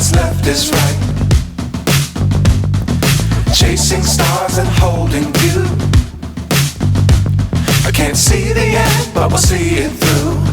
what's left is right. Chasing stars and holding you. I can't see the end, but we'll see it through.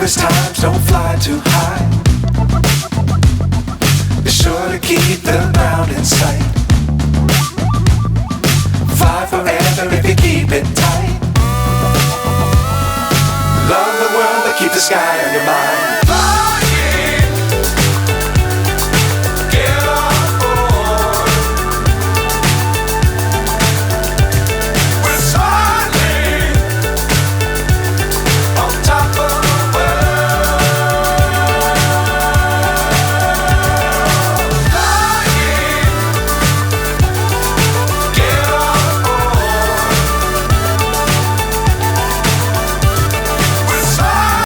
Times don't fly too high. Be sure to keep the ground in sight. Fly forever if you keep it tight. Love the world but keep the sky on your mind.